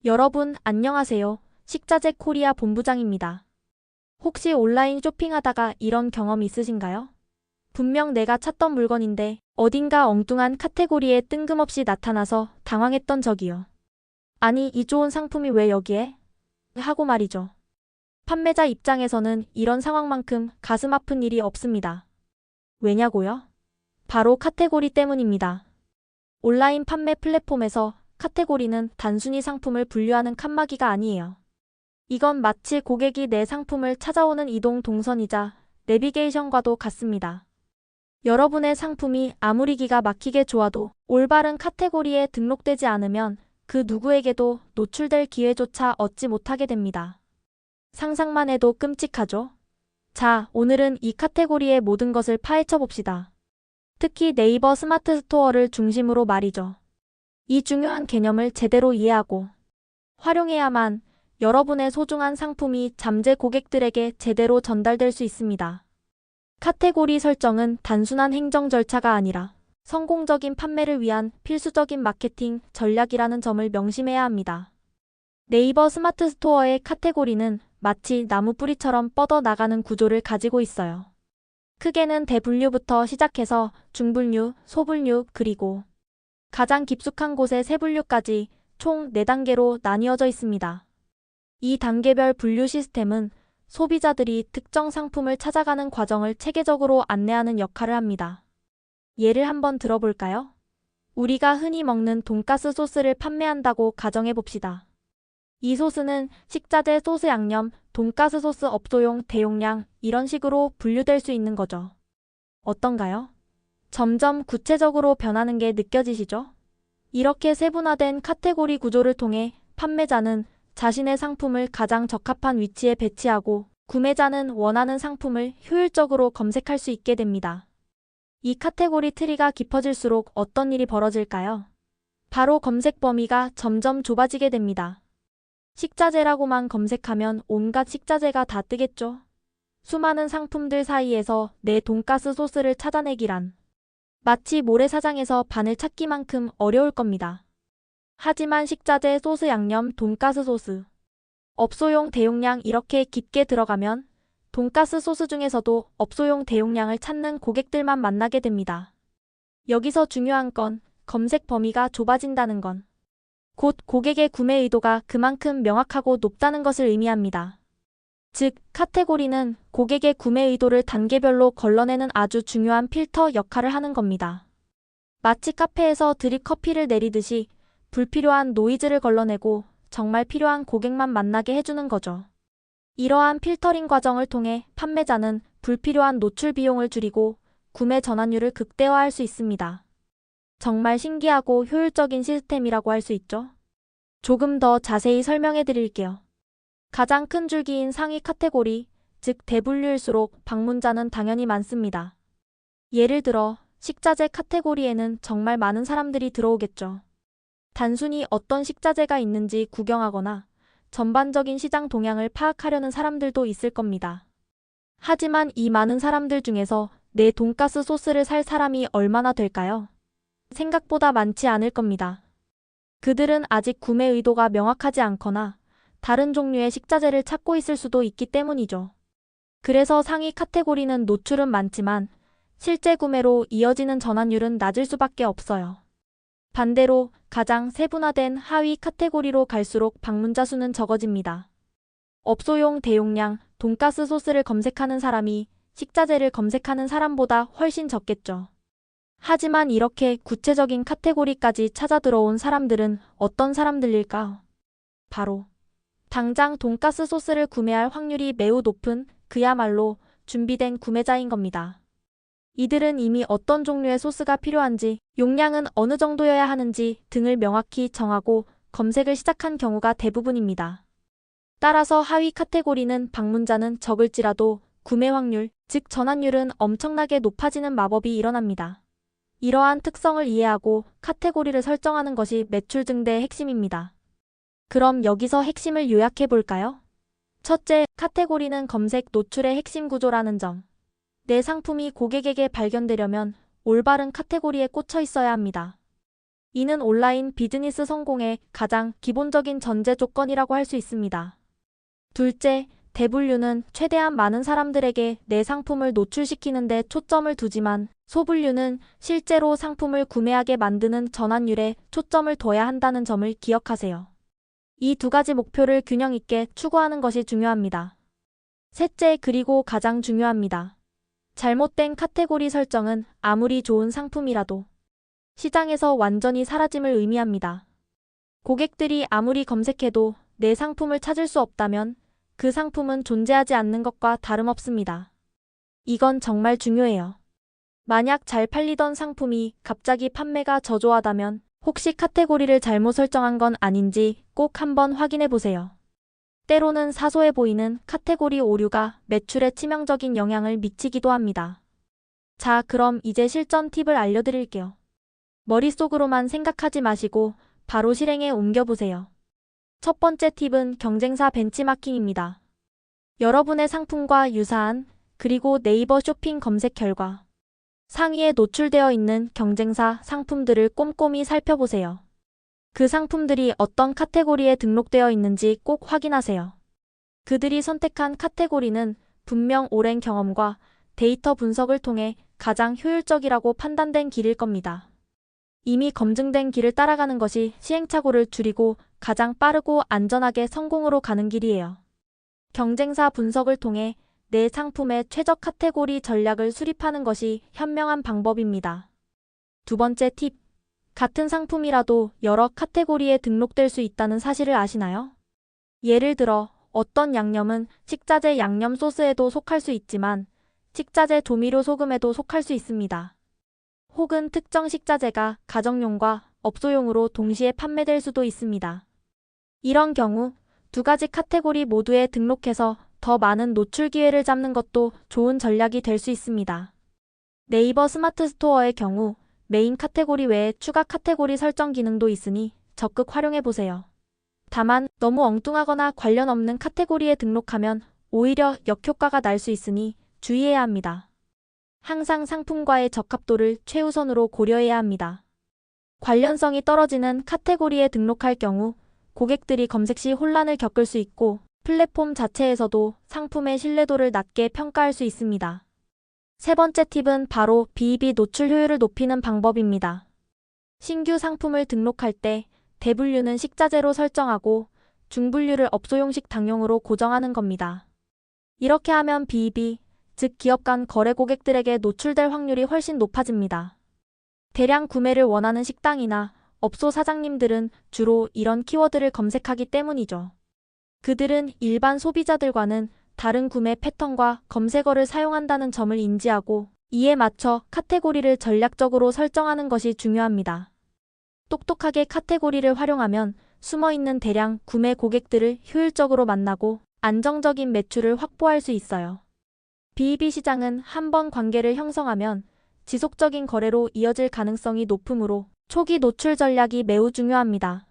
여러분, 안녕하세요. 식자재 코리아 본부장입니다. 혹시 온라인 쇼핑하다가 이런 경험 있으신가요? 분명 내가 찾던 물건인데 어딘가 엉뚱한 카테고리에 뜬금없이 나타나서 당황했던 적이요. 아니, 이 좋은 상품이 왜 여기에? 하고 말이죠. 판매자 입장에서는 이런 상황만큼 가슴 아픈 일이 없습니다. 왜냐고요? 바로 카테고리 때문입니다. 온라인 판매 플랫폼에서 카테고리는 단순히 상품을 분류하는 칸막이가 아니에요. 이건 마치 고객이 내 상품을 찾아오는 이동 동선이자 내비게이션과도 같습니다. 여러분의 상품이 아무리 기가 막히게 좋아도 올바른 카테고리에 등록되지 않으면 그 누구에게도 노출될 기회조차 얻지 못하게 됩니다. 상상만 해도 끔찍하죠? 자, 오늘은 이 카테고리의 모든 것을 파헤쳐 봅시다. 특히 네이버 스마트 스토어를 중심으로 말이죠. 이 중요한 개념을 제대로 이해하고 활용해야만 여러분의 소중한 상품이 잠재 고객들에게 제대로 전달될 수 있습니다. 카테고리 설정은 단순한 행정 절차가 아니라 성공적인 판매를 위한 필수적인 마케팅 전략이라는 점을 명심해야 합니다. 네이버 스마트 스토어의 카테고리는 마치 나무 뿌리처럼 뻗어나가는 구조를 가지고 있어요. 크게는 대분류부터 시작해서 중분류, 소분류, 그리고 가장 깊숙한 곳의 세분류까지 총 4단계로 나뉘어져 있습니다. 이 단계별 분류 시스템은 소비자들이 특정 상품을 찾아가는 과정을 체계적으로 안내하는 역할을 합니다. 예를 한번 들어볼까요? 우리가 흔히 먹는 돈가스 소스를 판매한다고 가정해 봅시다. 이 소스는 식자재 소스 양념, 돈가스 소스 업소용 대용량 이런 식으로 분류될 수 있는 거죠. 어떤가요? 점점 구체적으로 변하는 게 느껴지시죠? 이렇게 세분화된 카테고리 구조를 통해 판매자는 자신의 상품을 가장 적합한 위치에 배치하고 구매자는 원하는 상품을 효율적으로 검색할 수 있게 됩니다. 이 카테고리 트리가 깊어질수록 어떤 일이 벌어질까요? 바로 검색 범위가 점점 좁아지게 됩니다. 식자재라고만 검색하면 온갖 식자재가 다 뜨겠죠? 수많은 상품들 사이에서 내 돈가스 소스를 찾아내기란 마치 모래사장에서 바늘 찾기만큼 어려울 겁니다. 하지만 식자재 소스 양념 돈가스 소스, 업소용 대용량 이렇게 깊게 들어가면 돈가스 소스 중에서도 업소용 대용량을 찾는 고객들만 만나게 됩니다. 여기서 중요한 건 검색 범위가 좁아진다는 건 곧 고객의 구매 의도가 그만큼 명확하고 높다는 것을 의미합니다. 즉, 카테고리는 고객의 구매 의도를 단계별로 걸러내는 아주 중요한 필터 역할을 하는 겁니다. 마치 카페에서 드립 커피를 내리듯이 불필요한 노이즈를 걸러내고 정말 필요한 고객만 만나게 해주는 거죠. 이러한 필터링 과정을 통해 판매자는 불필요한 노출 비용을 줄이고 구매 전환율을 극대화할 수 있습니다. 정말 신기하고 효율적인 시스템이라고 할 수 있죠. 조금 더 자세히 설명해 드릴게요. 가장 큰 줄기인 상위 카테고리, 즉 대분류일수록 방문자는 당연히 많습니다. 예를 들어 식자재 카테고리에는 정말 많은 사람들이 들어오겠죠. 단순히 어떤 식자재가 있는지 구경하거나 전반적인 시장 동향을 파악하려는 사람들도 있을 겁니다. 하지만 이 많은 사람들 중에서 내 돈가스 소스를 살 사람이 얼마나 될까요? 생각보다 많지 않을 겁니다. 그들은 아직 구매 의도가 명확하지 않거나 다른 종류의 식자재를 찾고 있을 수도 있기 때문이죠. 그래서 상위 카테고리는 노출은 많지만 실제 구매로 이어지는 전환율은 낮을 수밖에 없어요. 반대로 가장 세분화된 하위 카테고리로 갈수록 방문자 수는 적어집니다. 업소용 대용량, 돈가스 소스를 검색하는 사람이 식자재를 검색하는 사람보다 훨씬 적겠죠. 하지만 이렇게 구체적인 카테고리까지 찾아 들어온 사람들은 어떤 사람들일까? 바로 당장 돈가스 소스를 구매할 확률이 매우 높은 그야말로 준비된 구매자인 겁니다. 이들은 이미 어떤 종류의 소스가 필요한지, 용량은 어느 정도여야 하는지 등을 명확히 정하고 검색을 시작한 경우가 대부분입니다. 따라서 하위 카테고리는 방문자는 적을지라도 구매 확률, 즉 전환율은 엄청나게 높아지는 마법이 일어납니다. 이러한 특성을 이해하고 카테고리를 설정하는 것이 매출 증대의 핵심입니다. 그럼 여기서 핵심을 요약해 볼까요? 첫째, 카테고리는 검색 노출의 핵심 구조라는 점. 내 상품이 고객에게 발견되려면 올바른 카테고리에 꽂혀 있어야 합니다. 이는 온라인 비즈니스 성공의 가장 기본적인 전제 조건이라고 할 수 있습니다. 둘째, 대분류는 최대한 많은 사람들에게 내 상품을 노출시키는 데 초점을 두지만 소분류는 실제로 상품을 구매하게 만드는 전환율에 초점을 둬야 한다는 점을 기억하세요. 이 두 가지 목표를 균형 있게 추구하는 것이 중요합니다. 셋째, 그리고 가장 중요합니다. 잘못된 카테고리 설정은 아무리 좋은 상품이라도 시장에서 완전히 사라짐을 의미합니다. 고객들이 아무리 검색해도 내 상품을 찾을 수 없다면 그 상품은 존재하지 않는 것과 다름없습니다. 이건 정말 중요해요. 만약 잘 팔리던 상품이 갑자기 판매가 저조하다면 혹시 카테고리를 잘못 설정한 건 아닌지 꼭 한번 확인해 보세요. 때로는 사소해 보이는 카테고리 오류가 매출에 치명적인 영향을 미치기도 합니다. 자, 그럼 이제 실전 팁을 알려드릴게요. 머릿속으로만 생각하지 마시고 바로 실행에 옮겨보세요. 첫 번째 팁은 경쟁사 벤치마킹입니다. 여러분의 상품과 유사한 그리고 네이버 쇼핑 검색 결과 상위에 노출되어 있는 경쟁사 상품들을 꼼꼼히 살펴보세요. 그 상품들이 어떤 카테고리에 등록되어 있는지 꼭 확인하세요. 그들이 선택한 카테고리는 분명 오랜 경험과 데이터 분석을 통해 가장 효율적이라고 판단된 길일 겁니다. 이미 검증된 길을 따라가는 것이 시행착오를 줄이고 가장 빠르고 안전하게 성공으로 가는 길이에요. 경쟁사 분석을 통해 내 상품의 최저 카테고리 전략을 수립하는 것이 현명한 방법입니다. 두 번째 팁. 같은 상품이라도 여러 카테고리에 등록될 수 있다는 사실을 아시나요? 예를 들어 어떤 양념은 식자재 양념 소스에도 속할 수 있지만 식자재 조미료 소금에도 속할 수 있습니다. 혹은 특정 식자재가 가정용과 업소용으로 동시에 판매될 수도 있습니다. 이런 경우 두 가지 카테고리 모두에 등록해서 더 많은 노출 기회를 잡는 것도 좋은 전략이 될 수 있습니다. 네이버 스마트 스토어의 경우 메인 카테고리 외에 추가 카테고리 설정 기능도 있으니 적극 활용해 보세요. 다만 너무 엉뚱하거나 관련 없는 카테고리에 등록하면 오히려 역효과가 날 수 있으니 주의해야 합니다. 항상 상품과의 적합도를 최우선으로 고려해야 합니다. 관련성이 떨어지는 카테고리에 등록할 경우 고객들이 검색 시 혼란을 겪을 수 있고 플랫폼 자체에서도 상품의 신뢰도를 낮게 평가할 수 있습니다. 세 번째 팁은 바로 비입이 노출 효율을 높이는 방법입니다. 신규 상품을 등록할 때 대분류는 식자재로 설정하고 중분류를 업소용 식당용으로 고정하는 겁니다. 이렇게 하면 비입이 즉 기업 간 거래 고객들에게 노출될 확률이 훨씬 높아집니다. 대량 구매를 원하는 식당이나 업소 사장님들은 주로 이런 키워드를 검색하기 때문이죠. 그들은 일반 소비자들과는 다른 구매 패턴과 검색어를 사용한다는 점을 인지하고 이에 맞춰 카테고리를 전략적으로 설정하는 것이 중요합니다. 똑똑하게 카테고리를 활용하면 숨어있는 대량 구매 고객들을 효율적으로 만나고 안정적인 매출을 확보할 수 있어요. 비입이 시장은 한번 관계를 형성하면 지속적인 거래로 이어질 가능성이 높으므로 초기 노출 전략이 매우 중요합니다.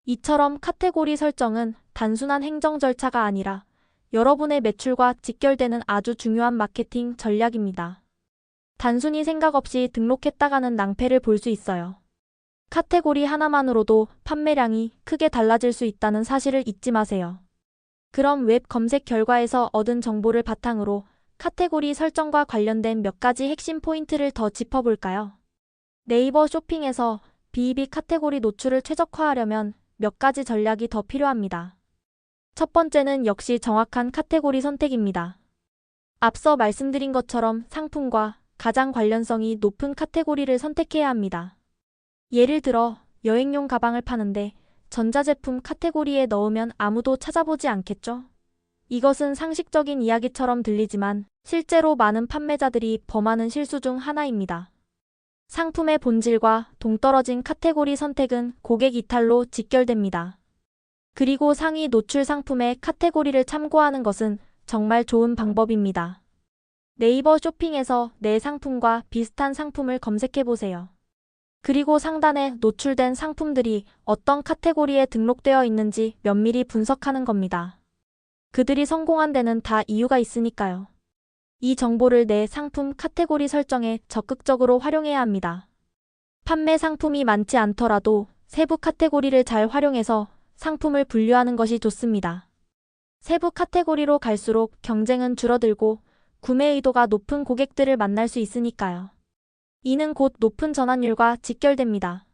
이처럼 카테고리 설정은 단순한 행정 절차가 아니라 여러분의 매출과 직결되는 아주 중요한 마케팅 전략입니다. 단순히 생각 없이 등록했다가는 낭패를 볼 수 있어요. 카테고리 하나만으로도 판매량이 크게 달라질 수 있다는 사실을 잊지 마세요. 그럼 웹 검색 결과에서 얻은 정보를 바탕으로 카테고리 설정과 관련된 몇 가지 핵심 포인트를 더 짚어볼까요? 네이버 쇼핑에서 비입이 카테고리 노출을 최적화하려면 몇 가지 전략이 더 필요합니다. 첫 번째는 역시 정확한 카테고리 선택입니다. 앞서 말씀드린 것처럼 상품과 가장 관련성이 높은 카테고리를 선택해야 합니다. 예를 들어 여행용 가방을 파는데 전자제품 카테고리에 넣으면 아무도 찾아보지 않겠죠? 이것은 상식적인 이야기처럼 들리지만 실제로 많은 판매자들이 범하는 실수 중 하나입니다. 상품의 본질과 동떨어진 카테고리 선택은 고객 이탈로 직결됩니다. 그리고 상위 노출 상품의 카테고리를 참고하는 것은 정말 좋은 방법입니다. 네이버 쇼핑에서 내 상품과 비슷한 상품을 검색해보세요. 그리고 상단에 노출된 상품들이 어떤 카테고리에 등록되어 있는지 면밀히 분석하는 겁니다. 그들이 성공한 데는 다 이유가 있으니까요. 이 정보를 내 상품 카테고리 설정에 적극적으로 활용해야 합니다. 판매 상품이 많지 않더라도 세부 카테고리를 잘 활용해서 상품을 분류하는 것이 좋습니다. 세부 카테고리로 갈수록 경쟁은 줄어들고 구매 의도가 높은 고객들을 만날 수 있으니까요. 이는 곧 높은 전환율과 직결됩니다.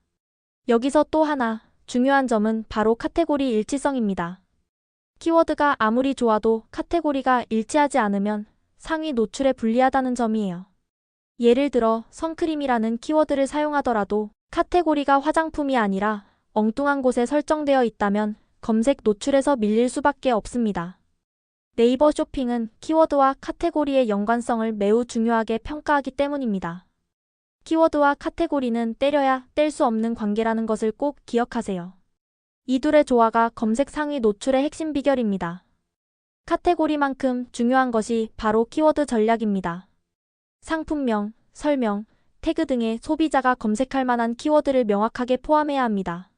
여기서 또 하나 중요한 점은 바로 카테고리 일치성입니다. 키워드가 아무리 좋아도 카테고리가 일치하지 않으면 상위 노출에 불리하다는 점이에요. 예를 들어 선크림이라는 키워드를 사용하더라도 카테고리가 화장품이 아니라 엉뚱한 곳에 설정되어 있다면 검색 노출에서 밀릴 수밖에 없습니다. 네이버 쇼핑은 키워드와 카테고리의 연관성을 매우 중요하게 평가하기 때문입니다. 키워드와 카테고리는 때려야 뗄 수 없는 관계라는 것을 꼭 기억하세요. 이 둘의 조화가 검색 상위 노출의 핵심 비결입니다. 카테고리만큼 중요한 것이 바로 키워드 전략입니다. 상품명, 설명, 태그 등의 소비자가 검색할 만한 키워드를 명확하게 포함해야 합니다.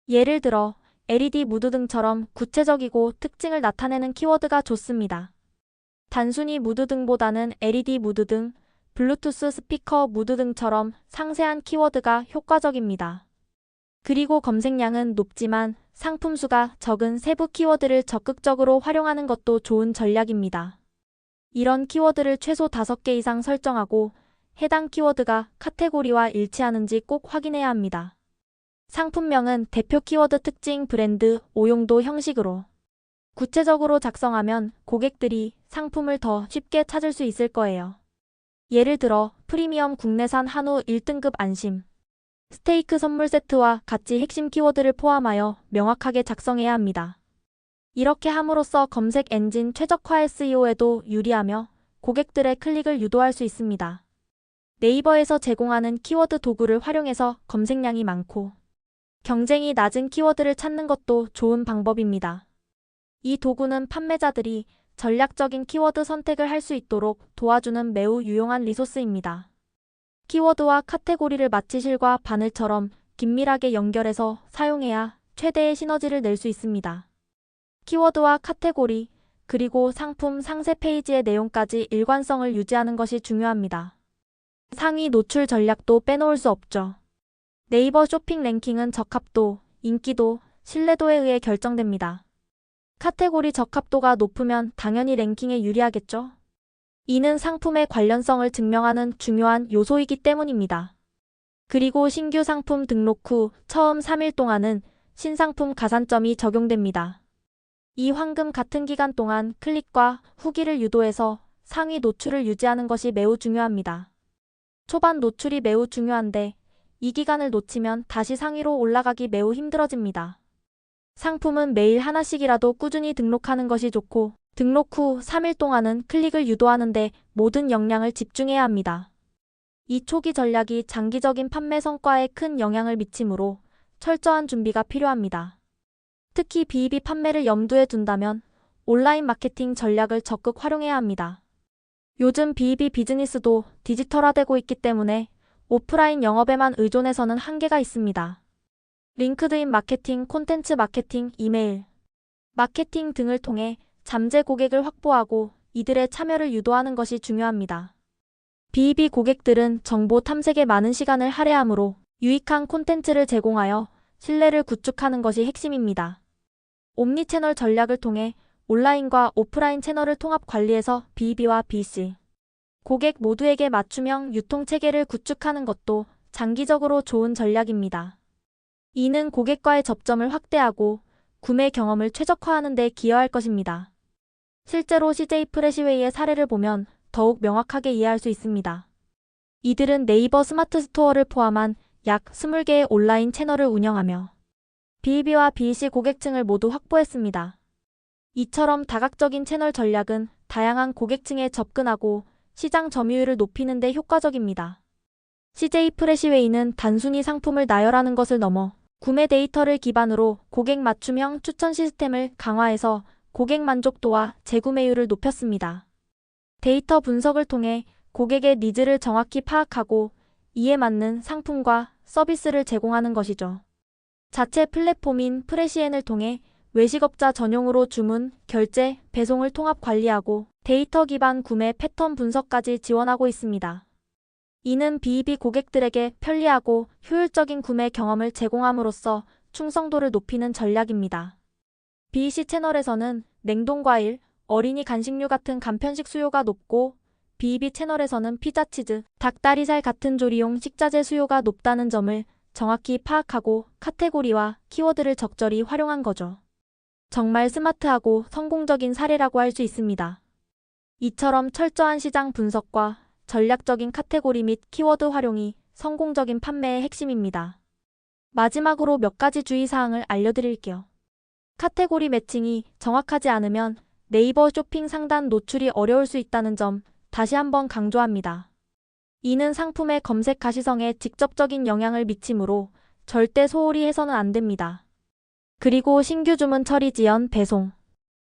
예를 들어 LED 무드 등처럼 구체적이고 특징을 나타내는 키워드가 좋습니다. 단순히 무드 등보다는 LED 무드 등, 블루투스 스피커 무드 등처럼 상세한 키워드가 효과적입니다. 그리고 검색량은 높지만 상품 수가 적은 세부 키워드를 적극적으로 활용하는 것도 좋은 전략입니다. 이런 키워드를 최소 5개 이상 설정하고 해당 키워드가 카테고리와 일치하는지 꼭 확인해야 합니다. 상품명은 대표 키워드 특징, 브랜드, 오용도 형식으로 구체적으로 작성하면 고객들이 상품을 더 쉽게 찾을 수 있을 거예요. 예를 들어 프리미엄 국내산 한우 1등급 안심, 스테이크 선물 세트와 같이 핵심 키워드를 포함하여 명확하게 작성해야 합니다. 이렇게 함으로써 검색 엔진 최적화 SEO에도 유리하며 고객들의 클릭을 유도할 수 있습니다. 네이버에서 제공하는 키워드 도구를 활용해서 검색량이 많고 경쟁이 낮은 키워드를 찾는 것도 좋은 방법입니다. 이 도구는 판매자들이 전략적인 키워드 선택을 할 수 있도록 도와주는 매우 유용한 리소스입니다. 키워드와 카테고리를 마치 실과 바늘처럼 긴밀하게 연결해서 사용해야 최대의 시너지를 낼 수 있습니다. 키워드와 카테고리, 그리고 상품 상세 페이지의 내용까지 일관성을 유지하는 것이 중요합니다. 상위 노출 전략도 빼놓을 수 없죠. 네이버 쇼핑 랭킹은 적합도, 인기도, 신뢰도에 의해 결정됩니다. 카테고리 적합도가 높으면 당연히 랭킹에 유리하겠죠? 이는 상품의 관련성을 증명하는 중요한 요소이기 때문입니다. 그리고 신규 상품 등록 후 처음 3일 동안은 신상품 가산점이 적용됩니다. 이 황금 같은 기간 동안 클릭과 후기를 유도해서 상위 노출을 유지하는 것이 매우 중요합니다. 초반 노출이 매우 중요한데 이 기간을 놓치면 다시 상위로 올라가기 매우 힘들어집니다. 상품은 매일 하나씩이라도 꾸준히 등록하는 것이 좋고 등록 후 3일 동안은 클릭을 유도하는 데 모든 역량을 집중해야 합니다. 이 초기 전략이 장기적인 판매 성과에 큰 영향을 미치므로 철저한 준비가 필요합니다. 특히 B2B 판매를 염두에 둔다면 온라인 마케팅 전략을 적극 활용해야 합니다. 요즘 B2B 비즈니스도 디지털화되고 있기 때문에 오프라인 영업에만 의존해서는 한계가 있습니다. 링크드인 마케팅, 콘텐츠 마케팅, 이메일 마케팅 등을 통해 잠재 고객을 확보하고 이들의 참여를 유도하는 것이 중요합니다. B2B 고객들은 정보 탐색에 많은 시간을 할애하므로 유익한 콘텐츠를 제공하여 신뢰를 구축하는 것이 핵심입니다. 옴니채널 전략을 통해 온라인과 오프라인 채널을 통합 관리해서 B2B와 B2C 고객 모두에게 맞춤형 유통체계를 구축하는 것도 장기적으로 좋은 전략입니다. 이는 고객과의 접점을 확대하고 구매 경험을 최적화하는 데 기여할 것입니다. 실제로 CJ 프레시웨이의 사례를 보면 더욱 명확하게 이해할 수 있습니다. 이들은 네이버 스마트 스토어를 포함한 약 20개의 온라인 채널을 운영하며 B2B와 B2C 고객층을 모두 확보했습니다. 이처럼 다각적인 채널 전략은 다양한 고객층에 접근하고 시장 점유율을 높이는 데 효과적입니다. CJ 프레시웨이는 단순히 상품을 나열하는 것을 넘어 구매 데이터를 기반으로 고객 맞춤형 추천 시스템을 강화해서 고객 만족도와 재구매율을 높였습니다. 데이터 분석을 통해 고객의 니즈를 정확히 파악하고 이에 맞는 상품과 서비스를 제공하는 것이죠. 자체 플랫폼인 프레시엔을 통해 외식업자 전용으로 주문, 결제, 배송을 통합 관리하고 데이터 기반 구매 패턴 분석까지 지원하고 있습니다. 이는 B2B 고객들에게 편리하고 효율적인 구매 경험을 제공함으로써 충성도를 높이는 전략입니다. BEC 채널에서는 냉동과일, 어린이 간식류 같은 간편식 수요가 높고 B2B 채널에서는 피자, 치즈, 닭다리살 같은 조리용 식자재 수요가 높다는 점을 정확히 파악하고 카테고리와 키워드를 적절히 활용한 거죠. 정말 스마트하고 성공적인 사례라고 할 수 있습니다. 이처럼 철저한 시장 분석과 전략적인 카테고리 및 키워드 활용이 성공적인 판매의 핵심입니다. 마지막으로 몇 가지 주의사항을 알려드릴게요. 카테고리 매칭이 정확하지 않으면 네이버 쇼핑 상단 노출이 어려울 수 있다는 점 다시 한번 강조합니다. 이는 상품의 검색 가시성에 직접적인 영향을 미치므로 절대 소홀히 해서는 안 됩니다. 그리고 신규 주문 처리 지연, 배송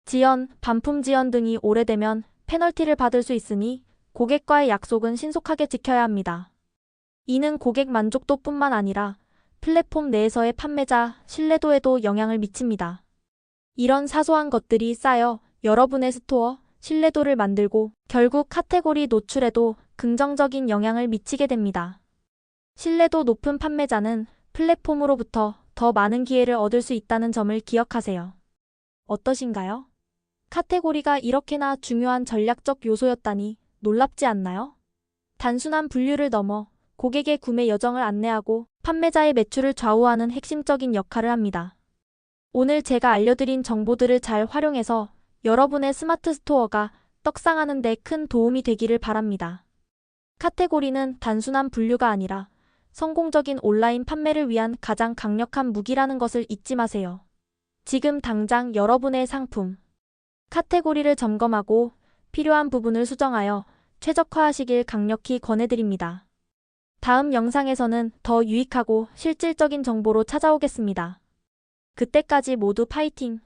지연, 반품 지연 등이 오래되면 페널티를 받을 수 있으니 고객과의 약속은 신속하게 지켜야 합니다. 이는 고객 만족도뿐만 아니라 플랫폼 내에서의 판매자 신뢰도에도 영향을 미칩니다. 이런 사소한 것들이 쌓여 여러분의 스토어 신뢰도를 만들고 결국 카테고리 노출에도 긍정적인 영향을 미치게 됩니다. 신뢰도 높은 판매자는 플랫폼으로부터 더 많은 기회를 얻을 수 있다는 점을 기억하세요. 어떠신가요? 카테고리가 이렇게나 중요한 전략적 요소였다니 놀랍지 않나요? 단순한 분류를 넘어 고객의 구매 여정을 안내하고 판매자의 매출을 좌우하는 핵심적인 역할을 합니다. 오늘 제가 알려드린 정보들을 잘 활용해서 여러분의 스마트 스토어가 떡상하는 데 큰 도움이 되기를 바랍니다. 카테고리는 단순한 분류가 아니라 성공적인 온라인 판매를 위한 가장 강력한 무기라는 것을 잊지 마세요. 지금 당장 여러분의 상품 카테고리를 점검하고 필요한 부분을 수정하여 최적화하시길 강력히 권해드립니다. 다음 영상에서는 더 유익하고 실질적인 정보로 찾아오겠습니다. 그때까지 모두 파이팅!